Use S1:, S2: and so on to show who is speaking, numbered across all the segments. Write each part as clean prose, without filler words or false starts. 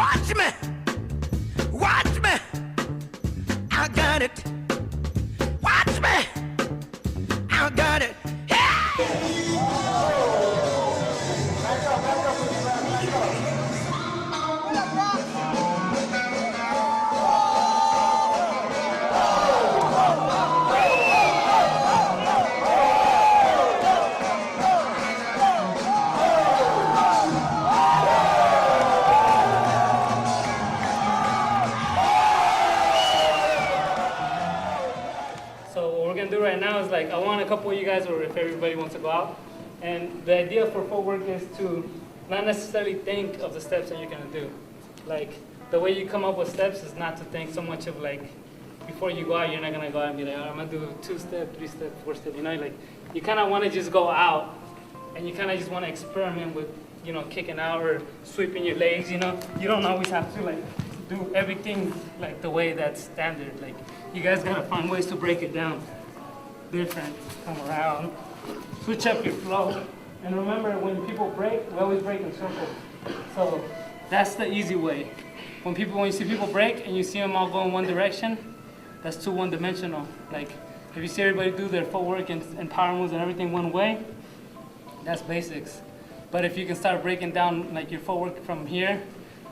S1: Watch me, watch me, I got it. Watch me, I got it.
S2: Right now is like I want a couple of you guys, or if everybody wants to go out, and the idea for footwork is to not necessarily think of the steps that you're gonna do. Like the way you come up with steps is not to think so much of like before you go out, you're not gonna go out and be like, oh, I'm gonna do 2-step, 3-step, 4-step. You know, like you kind of want to just go out and you kind of just want to experiment with, you know, kicking out or sweeping your legs. You know, you don't always have to like do everything like the way that's standard. Like you guys gotta find ways to break it down. Different, come around, switch up your flow. And remember, when people break, we always break in circles. So that's the easy way. When you see people break and you see them all go in one direction, that's too one-dimensional. Like if you see everybody do their footwork and power moves and everything one way, that's basics. But if you can start breaking down like your footwork from here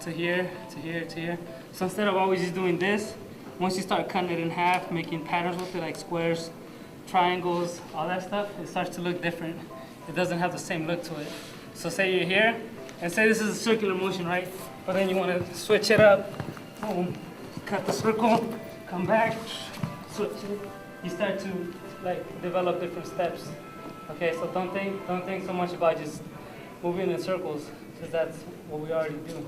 S2: to here to here to here, so instead of always just doing this, once you start cutting it in half, making patterns with it like squares, triangles, all that stuff, it starts to look different. It doesn't have the same look to it. So say you're here, and say this is a circular motion, right? But then you want to switch it up. Boom, cut the circle, come back, switch it. You start to like develop different steps. Okay, so don't think so much about just moving in circles, because that's what we already do.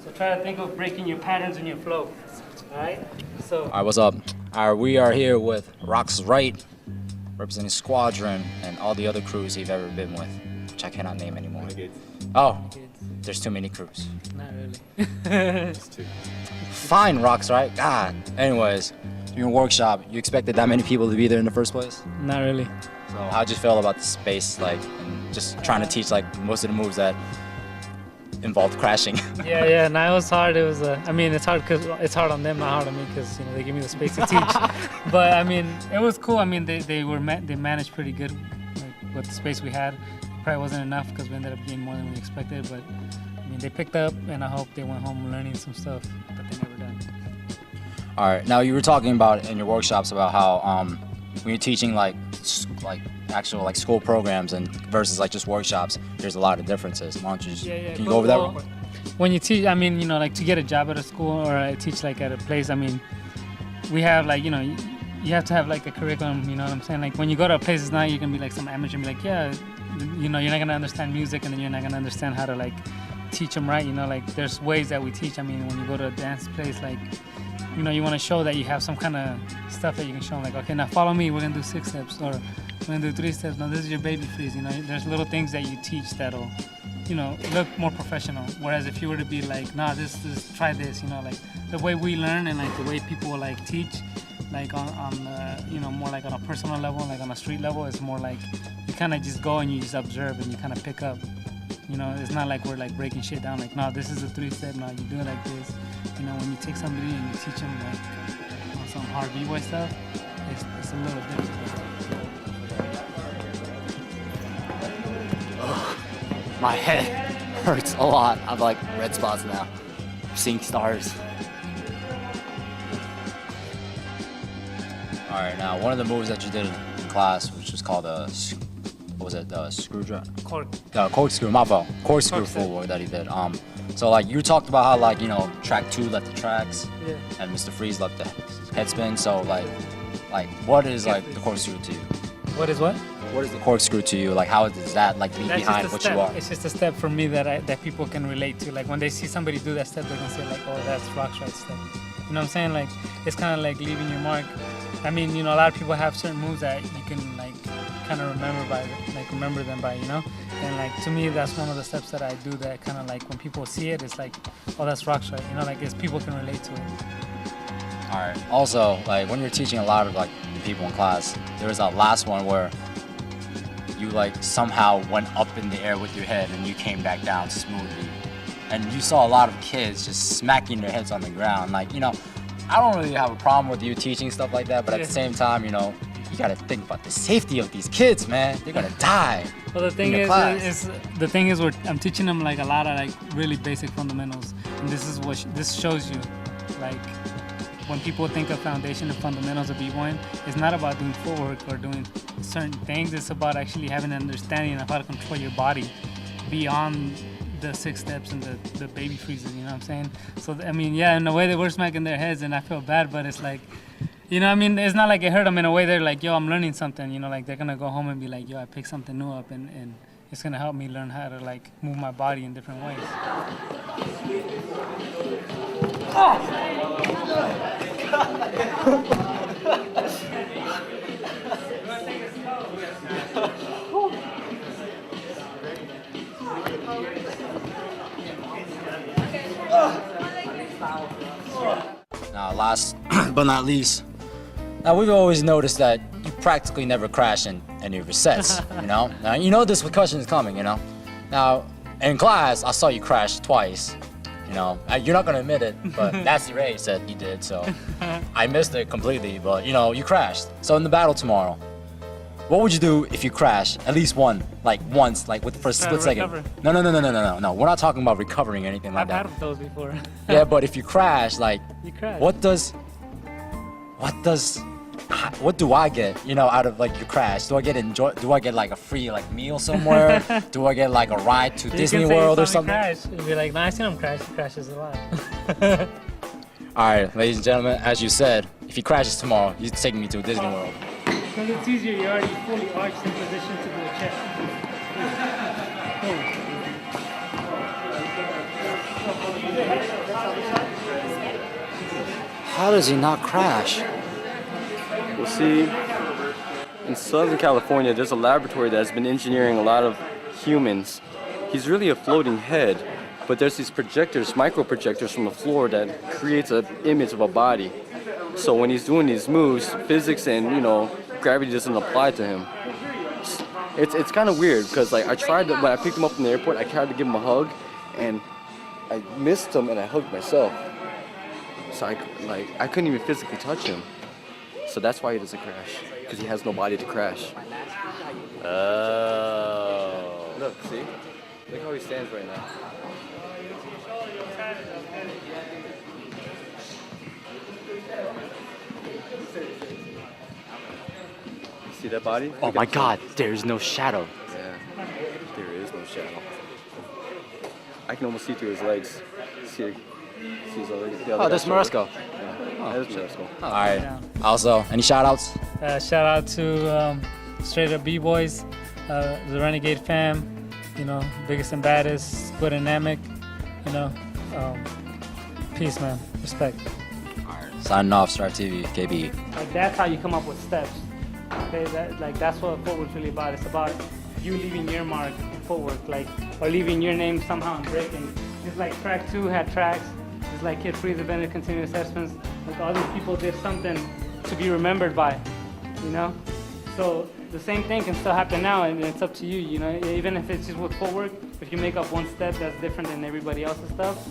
S2: So try to think of breaking your patterns and your flow. All right. So.
S3: All right, what's up? We are here with Roxrite, representing Squadron and all the other crews you've ever been with, which I cannot name anymore. Oh, there's too many crews.
S2: Not really.
S3: It's too. Fine, Roxrite. God. Anyways, your workshop, you expected that many people to be there in the first place?
S2: Not really.
S3: So how'd you feel about the space, like, and just trying to teach like most of the moves that involved crashing?
S2: Yeah, no, it was hard. It was, I mean, it's hard because it's hard on them, not hard on me, because you know they give me the space to teach. But I mean, it was cool. I mean, they managed pretty good like, with the space we had. Probably wasn't enough because we ended up getting more than we expected. But I mean, they picked up, and I hope they went home learning some stuff that they never done.
S3: All right. Now you were talking about in your workshops about how when you're teaching like actual like school programs and versus like just workshops, there's a lot of differences. Why don't you just, can you go over that real quick?
S2: When you teach, I mean, you know, like to get a job at a school or I teach like at a place, I mean, we have like, you know, you have to have like a curriculum, you know what I'm saying? Like when you go to a place, it's not, you can be like some amateur and be like, yeah, you know, you're not gonna understand music and then you're not gonna understand how to like teach them right, you know, like there's ways that we teach. I mean, when you go to a dance place, like, you know, you want to show that you have some kind of stuff that you can show them, like, okay, now follow me, we're gonna do 6 steps, or we're gonna do 3 steps. Now this is your baby freeze. You know, there's little things that you teach that'll, you know, look more professional. Whereas if you were to be like, nah, try this, you know, like the way we learn and like the way people like teach, like on you know, more like on a personal level, like on a street level, it's more like you kind of just go and you just observe and you kind of pick up. You know, it's not like we're like breaking shit down. Like, no, this is a 3-step. No, you do it like this. You know, when you take somebody and you teach them like on some hard b-boy stuff, it's a little different.
S4: My head hurts a lot. I have like red spots now. I'm seeing stars.
S3: All right, now one of the moves that you did in class, which was called what was it, the screwdriver? Corkscrew, my fault. Corkscrew footwork that he did. So like you talked about how like, you know, track 2 left the tracks,
S2: yeah,
S3: and Mr. Freeze left the headspin. So like what is like the corkscrew to you?
S2: What is what?
S3: What is the corkscrew to you? Like how does that like leave behind what you are?
S2: It's just a step for me that people can relate to. Like when they see somebody do that step, they can say like, oh, that's Roxrite step. You know what I'm saying? Like it's kind of like leaving your mark. I mean, you know, a lot of people have certain moves that you can like kind of remember them by, you know. And like to me, that's one of the steps that I do that kind of like when people see it, it's like, oh, that's Roxrite. You know, like it's people can relate to it.
S3: All right. Also, like when you're teaching a lot of like people in class, there was that last one where you like somehow went up in the air with your head and you came back down smoothly. and you saw a lot of kids just smacking their heads on the ground. Like, you know, I don't really have a problem with you teaching stuff like that, but at the same time, you know, you gotta think about the safety of these kids, man. They're gonna die.
S2: Well, the thing is, I'm teaching them like a lot of like really basic fundamentals, and this is what this shows you, like. When people think of foundation and fundamentals of b-boying, it's not about doing footwork or doing certain things. It's about actually having an understanding of how to control your body beyond the 6 steps and the baby freezes, you know what I'm saying? So, I mean, yeah, in a way they were smacking their heads and I feel bad, but it's like, you know what I mean? It's not like it hurt them in a way. They're like, yo, I'm learning something, you know, like they're gonna go home and be like, yo, I picked something new up and it's gonna help me learn how to like move my body in different ways.
S3: Now, last but not least, now we've always noticed that you practically never crash in any of your sets, you know? Now, you know this question is coming, you know? Now, in class, I saw you crash twice, you know? You're not gonna admit it, but Nasty Ray said you did, so I missed it completely, but, you know, you crashed. So in the battle tomorrow, what would you do if you crash at least once, like for a split second? No. We're not talking about recovering or anything like that.
S2: I've had those before.
S3: Yeah, but if you crash, like,
S2: You crash.
S3: what do I get, you know, out of like your crash? Do I get like a free like meal somewhere? Do I get like a ride to Disney World or something?
S2: Crash. You'd be like, no, I seen him crash. He crashes a lot.
S3: All right, ladies and gentlemen, as you said, if he crashes tomorrow, he's taking me to Disney World.
S2: Because it's easier, you're already fully arched in position to do a check.
S4: How does he not crash?
S5: Well, see, in Southern California, there's a laboratory that's been engineering a lot of humans. He's really a floating head, but there's these projectors, micro projectors from the floor that creates an image of a body. So when he's doing these moves, physics and, you know, gravity doesn't apply to him. It's kind of weird because like when I picked him up from the airport, I tried to give him a hug, and I missed him and I hugged myself. So I couldn't even physically touch him. So that's why he doesn't crash, because he has no body to crash. Oh. Look, see? Look how he stands right now. See that body?
S4: Oh my God, there's no shadow.
S5: Yeah, there is no shadow. I can almost see through his legs. See his other,
S4: Oh, that's Moresco.
S5: Yeah, that is Moresco.
S3: All right. Also, any shout outs?
S2: Shout out to Straight Up B-Boys, the Renegade fam, you know, biggest and baddest, Squid and Namek, you know. Peace, man. Respect.
S3: All right. Signing off, Star TV, KB.
S2: Like that's how you come up with steps. Okay, that's what footwork's really about. It's about you leaving your mark in footwork, like, or leaving your name somehow in breaking. Just like track 2 had tracks, just like Kid Freeze invented continuous assessments. Like all these people did something to be remembered by, you know. So the same thing can still happen now, and it's up to you, you know. Even if it's just with footwork, if you make up one step that's different than everybody else's stuff,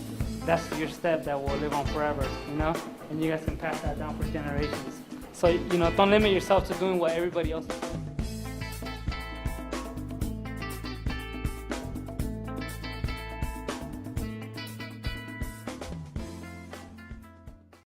S2: that's your step that will live on forever, you know. And you guys can pass that down for generations. So, you know, don't limit yourself to doing what everybody else is doing.